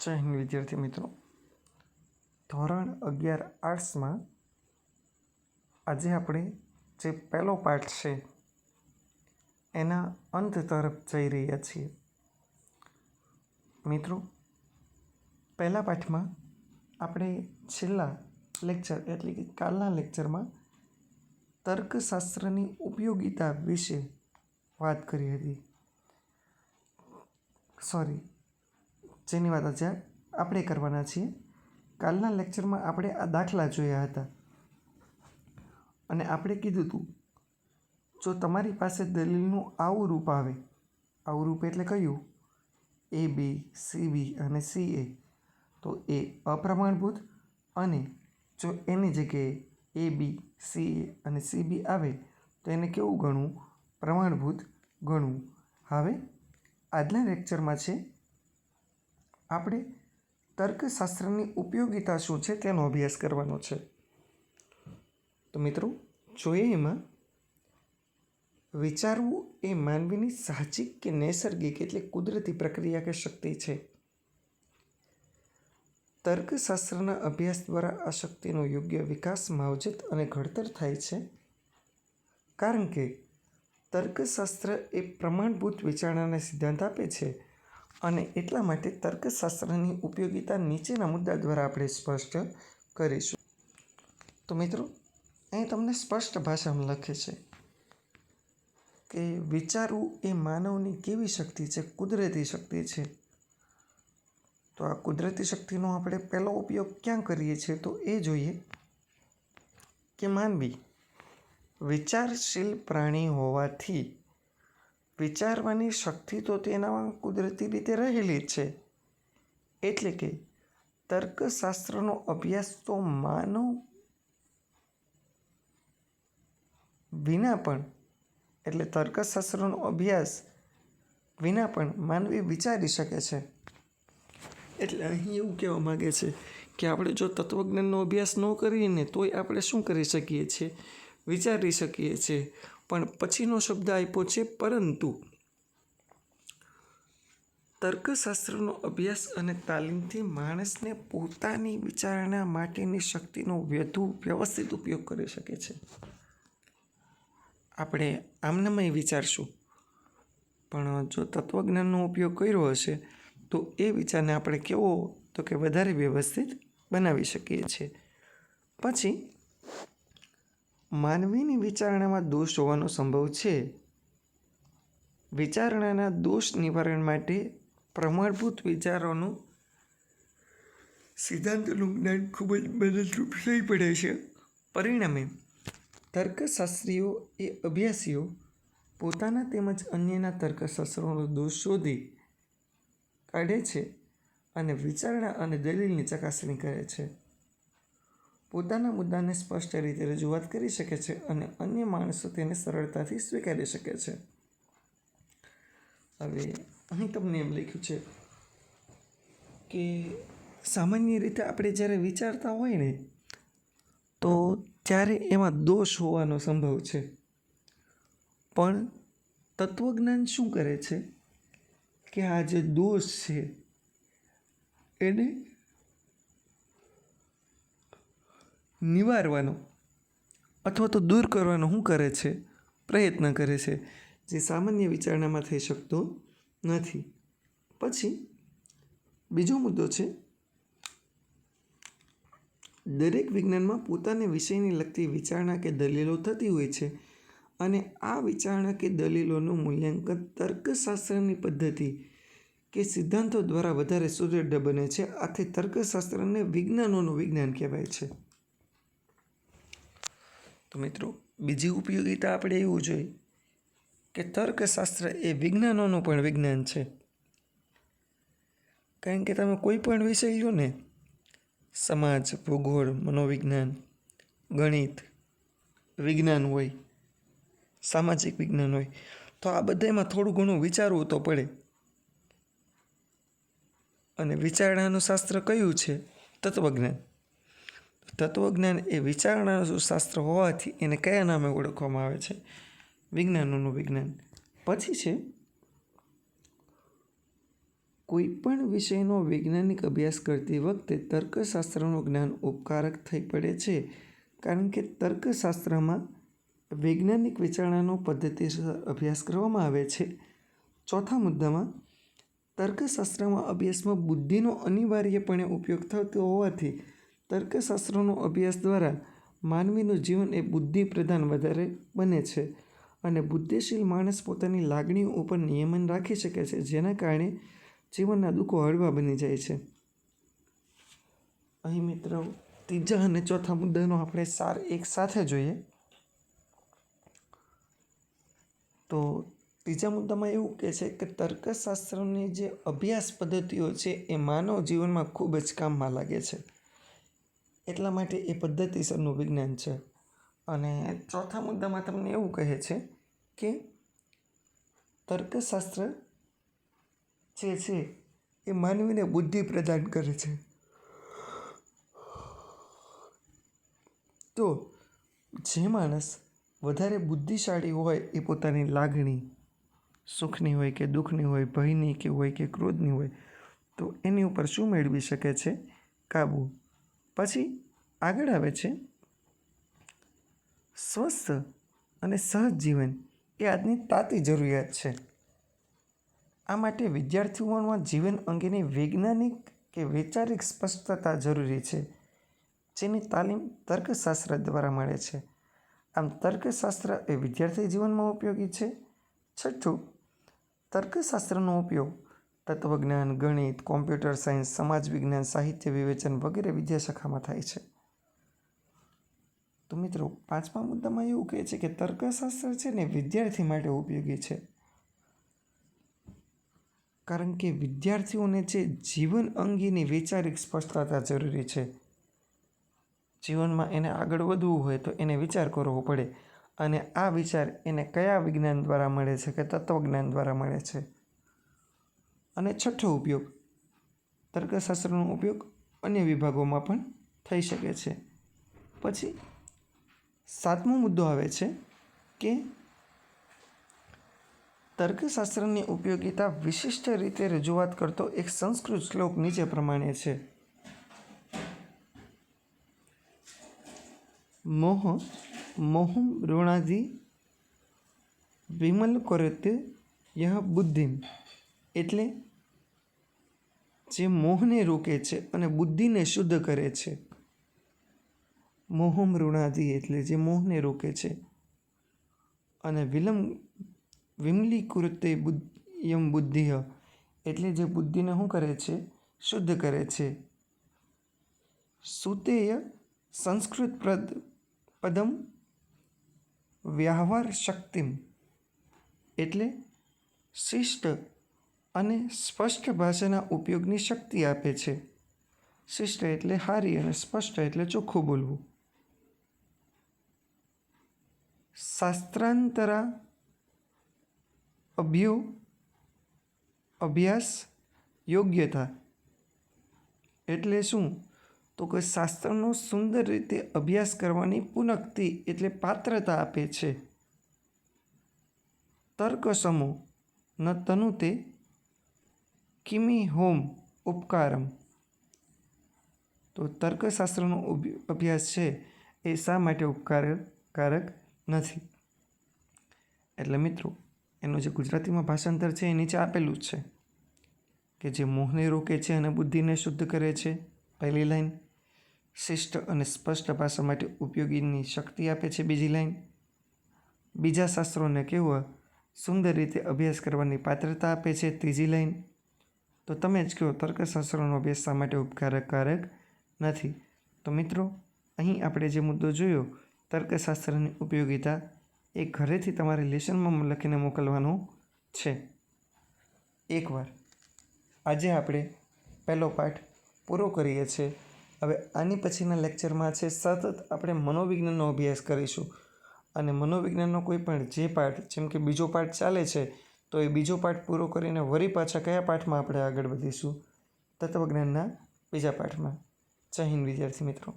જય હિન્દ વિદ્યાર્થી મિત્રો. ધોરણ 11 આર્ટ્સમાં આજે આપણે જે પહેલો પાઠ છે એના અંત તરફ જઈ રહ્યા છીએ. મિત્રો, પહેલા પાઠમાં આપણે છેલ્લા લેક્ચર એટલે કે કાલના લેક્ચરમાં તર્કશાસ્ત્રની ઉપયોગિતા વિશે વાત કરી હતી. જેની વાત આજે આપણે કરવાના છીએ. કાલના લેક્ચરમાં આપણે આ દાખલા જોયા હતા અને આપણે કીધું હતું, જો તમારી પાસે દલીલનું આવું રૂપ આવે, આવું રૂપ એટલે કયું? AB, CB અને CA, તો એ અપ્રમાણભૂત, અને જો એની જગ્યાએ AB, CA અને CB આવે તો એને કેવું ગણવું? પ્રમાણભૂત ગણવું. હવે આજના લેક્ચરમાં છે આપણે તર્કશાસ્ત્રની ઉપયોગિતા શું છે તેનો અભ્યાસ કરવાનો છે. તો મિત્રો, જોઈએ એમાં વિચારવું એ માનવીની સાહજિક કે નૈસર્ગિક એટલે કુદરતી પ્રક્રિયા કે શક્તિ છે. તર્કશાસ્ત્રના અભ્યાસ દ્વારા આ શક્તિનો યોગ્ય વિકાસ, માવજત અને ઘડતર થાય છે. કારણ કે તર્કશાસ્ત્ર એ પ્રમાણભૂત વિચારણાને સિદ્ધાંત આપે છે, અને એટલા માટે તર્કશાસ્ત્રની ઉપયોગિતા નીચેના મુદ્દા દ્વારા આપણે સ્પષ્ટ કરીશું. તો મિત્રો, અહીં તમને સ્પષ્ટ ભાષામાં લખે છે કે વિચારવું એ માનવની કેવી શક્તિ છે? કુદરતી શક્તિ છે. તો આ કુદરતી શક્તિનો આપણે પહેલો ઉપયોગ ક્યાં કરીએ છીએ? તો એ જોઈએ કે માનવી વિચારશીલ પ્રાણી હોવાથી વિચારવાની શક્તિ તો તેનામાં કુદરતી રીતે રહેલી જ છે. એટલે કે તર્કશાસ્ત્રનો અભ્યાસ તો માનવ વિના પણ, એટલે તર્કશાસ્ત્રનો અભ્યાસ વિના પણ માનવી વિચારી શકે છે. એટલે અહીં એવું કહેવા માગે છે કે આપણે જો તત્વજ્ઞાનનો અભ્યાસ ન કરીએ ને તોય આપણે શું કરી શકીએ છીએ? વિચારી શકીએ છીએ. પણ પછીનો શબ્દ આપ્યો છે પરંતુ. તર્કશાસ્ત્રનો અભ્યાસ અને તાલીમથી માણસને પોતાની વિચારણા માટેની શક્તિનો વધુ વ્યવસ્થિત ઉપયોગ કરી શકે છે. આપણે આમનામાં વિચારશું, પણ જો તત્વજ્ઞાનનો ઉપયોગ કર્યો હશે તો એ વિચારને આપણે કેવો? તો કે વધારે વ્યવસ્થિત બનાવી શકીએ છીએ. પછી માનવીની વિચારણામાં દોષ હોવાનો સંભવ છે. વિચારણાના દોષ નિવારણ માટે પ્રમાણભૂત વિચારોનું સિદ્ધાંતનું જ્ઞાન ખૂબ જ મદદરૂપ થઈ પડે છે. પરિણામે તર્કશાસ્ત્રીઓ એ અભ્યાસીઓ પોતાના તેમજ અન્યના તર્કશાસ્ત્રોનો દોષ શોધી કાઢે છે અને વિચારણા અને દલીલની ચકાસણી કરે છે. પોતાના મુદ્દાને સ્પષ્ટ રીતે રજૂઆત કરી શકે છે અને અન્ય માણસો તેને સરળતાથી સ્વીકારી શકે છે. હવે અહીં તમને એમ લખ્યું છે કે સામાન્ય રીતે આપણે જ્યારે વિચારતા હોય ને તો ત્યારે એમાં દોષ હોવાનો સંભવ છે. પણ તત્વજ્ઞાન શું કરે છે કે આ જે દોષ છે એને નિવારવાનો અથવા તો દૂર કરવાનો શું કરે છે? પ્રયત્ન કરે છે, જે સામાન્ય વિચારણામાં થઈ શકતો નથી. પછી બીજો મુદ્દો છે, દરેક વિજ્ઞાનમાં પોતાને વિષયને લગતી વિચારણા કે દલીલો થતી હોય છે, અને આ વિચારણા કે દલીલોનું મૂલ્યાંકન તર્કશાસ્ત્રની પદ્ધતિ કે સિદ્ધાંતો દ્વારા વધારે સુદૃઢ બને છે. આથી તર્કશાસ્ત્રને વિજ્ઞાનોનું વિજ્ઞાન કહેવાય છે. તો મિત્રો, બીજી ઉપયોગિતા આપણે એવું જોઈએ કે તર્કશાસ્ત્ર એ વિજ્ઞાનોનું પણ વિજ્ઞાન છે. કારણ કે તમે કોઈ પણ વિષય લો ને, સમાજ, ભૂગોળ, મનોવિજ્ઞાન, ગણિત, વિજ્ઞાન હોય, સામાજિક વિજ્ઞાન હોય, તો આ બધામાં થોડું ઘણું વિચારવું તો પડે. અને વિચારણાનું શાસ્ત્ર કયું છે? તત્વજ્ઞાન. તત્વજ્ઞાન એ વિચારણાનું શાસ્ત્ર હોવાથી એને કયા નામે ઓળખવામાં આવે છે? વિજ્ઞાનોનું વિજ્ઞાન. પછી છે કોઈપણ વિષયનો વૈજ્ઞાનિક અભ્યાસ કરતી વખતે તર્કશાસ્ત્રનું જ્ઞાન ઉપકારક થઈ પડે છે, કારણ કે તર્કશાસ્ત્રમાં વૈજ્ઞાનિક વિચારણાનો પદ્ધતિસર અભ્યાસ કરવામાં આવે છે. ચોથા મુદ્દામાં, તર્કશાસ્ત્રમાં અભ્યાસમાં બુદ્ધિનો અનિવાર્યપણે ઉપયોગ થતો હોવાથી તર્કશાસ્ત્રનો અભ્યાસ દ્વારા માનવીનું જીવન એ બુદ્ધિ પ્રધાન વધારે બને છે અને બુદ્ધિશીલ માણસ પોતાની લાગણીઓ ઉપર નિયમન રાખી શકે છે, જેના કારણે જીવનના દુઃખો હળવા બની જાય છે. અહીં મિત્રો ત્રીજા અને ચોથા મુદ્દાનો આપણે સાર એક સાથે જોઈએ. તો ત્રીજા મુદ્દામાં એવું કહે છે કે તર્કશાસ્ત્રની જે અભ્યાસ પદ્ધતિઓ છે એ માનવ જીવનમાં ખૂબ જ કામમાં લાગે છે, એટલા માટે એ પદ્ધતિસરનું વિજ્ઞાન છે. અને ચોથા મુદ્દામાં તમને એવું કહે છે કે તર્કશાસ્ત્ર જે છે એ માનવીને બુદ્ધિ પ્રદાન કરે છે. તો જે માણસ વધારે બુદ્ધિશાળી હોય એ પોતાની લાગણી, સુખની હોય કે દુઃખની હોય, ભયની કે હોય કે ક્રોધની હોય, તો એની ઉપર શું મેળવી શકે છે? કાબૂ. પછી આગળ આવે છે, સ્વસ્થ અને સહજ જીવન એ આજની તાતી જરૂરિયાત છે. આ માટે વિદ્યાર્થીઓમાં જીવન અંગેની વૈજ્ઞાનિક કે વૈચારિક સ્પષ્ટતા જરૂરી છે, જેની તાલીમ તર્કશાસ્ત્ર દ્વારા મળે છે. આમ તર્કશાસ્ત્ર એ વિદ્યાર્થી જીવનમાં ઉપયોગી છે. છઠ્ઠું, તર્કશાસ્ત્રનો ઉપયોગ તત્વજ્ઞાન, ગણિત, કોમ્પ્યુટર સાયન્સ, સમાજ વિજ્ઞાન, સાહિત્ય વિવેચન વગેરે વિદ્યાશાખામાં થાય છે. તો મિત્રો પાંચમા મુદ્દામાં એવું કહે છે કે તર્કશાસ્ત્ર છે ને વિદ્યાર્થી માટે ઉપયોગી છે, કારણ કે વિદ્યાર્થીઓને જે જીવન અંગેની વૈચારિક સ્પષ્ટતા જરૂરી છે. જીવનમાં એને આગળ વધવું હોય તો એને વિચાર કરવો પડે, અને આ વિચાર એને કયા વિજ્ઞાન દ્વારા મળે છે કે તત્વજ્ઞાન દ્વારા મળે છે. અને છઠ્ઠો ઉપયોગ, તર્કશાસ્ત્રનો ઉપયોગ અન્ય વિભાગોમાં પણ થઈ શકે છે. પછી સાતમો મુદ્દો આવે છે કે તર્કશાસ્ત્રની ઉપયોગિતા વિશિષ્ટ રીતે રજૂઆત કરતો એક સંસ્કૃત શ્લોક નીચે પ્રમાણે છે. મોહમ ઋણાધિ વિમલ કરોતે યહ બુદ્ધિમ. એટલે જે મોહને રોકે છે અને બુદ્ધિને શુદ્ધ કરે છે. મોહમ ઋણાધિ એટલે જે મોહને રોકે છે, અને વિમલી કુરુતે યમ બુદ્ધિ એટલે જે બુદ્ધિને શું કરે છે? શુદ્ધ કરે છે. સુતેય સંસ્કૃત પદમ વ્યવહાર શક્તિમ એટલે શિષ્ટ અને સ્પષ્ટ ભાષાના ઉપયોગની શક્તિ આપે છે. શિષ્ટ એટલે સારી અને સ્પષ્ટ એટલે ચોખ્ખું બોલવું. શાસ્ત્રાંતરા અભ્યાસ યોગ્યતા એટલે શું? તો કે શાસ્ત્રનો સુંદર રીતે અભ્યાસ કરવાની પુનક્તિ એટલે પાત્રતા આપે છે. તર્કસમો ન તનુતે કિમિ હોમ ઉપકારમ. તો તર્કશાસ્ત્રનો અભ્યાસ છે એ શા માટે ઉપકારક નથી? એટલે મિત્રો એનું જે ગુજરાતીમાં ભાષાંતર છે એ નીચે આપેલું જ છે કે જે મોહને રોકે છે અને બુદ્ધિને શુદ્ધ કરે છે, પહેલી લાઈન. શિષ્ટ અને સ્પષ્ટ ભાષા માટે ઉપયોગીની શક્તિ આપે છે, બીજી લાઈન. બીજા શાસ્ત્રોને કેવું સુંદર રીતે અભ્યાસ કરવાની પાત્રતા આપે છે, ત્રીજી લાઈન. તો તમે જ કહો તર્કશાસ્ત્રનો અભ્યાસ શા માટે ઉપકારક નથી? તો મિત્રો અહીં આપણે જે મુદ્દો જોયો તર્કશાસ્ત્રની ઉપયોગિતા, એ ઘરેથી તમારે લેસનમાં લખીને મોકલવાનો છે. એકવાર આજે આપણે પહેલો પાઠ પૂરો કરીએ છીએ. હવે આની પછીના લેક્ચરમાં છે સતત આપણે મનોવિજ્ઞાનનો અભ્યાસ કરીશું, અને મનોવિજ્ઞાનનો કોઈ પણ જે પાઠ, જેમ કે બીજો પાઠ ચાલે છે તો એ બીજો પાઠ પૂરો કરીને વળી પાછા કયા પાઠમાં આપણે આગળ વધીશું? તત્વજ્ઞાનના બીજા પાઠમાં. જય હિન્દ વિદ્યાર્થી મિત્રો.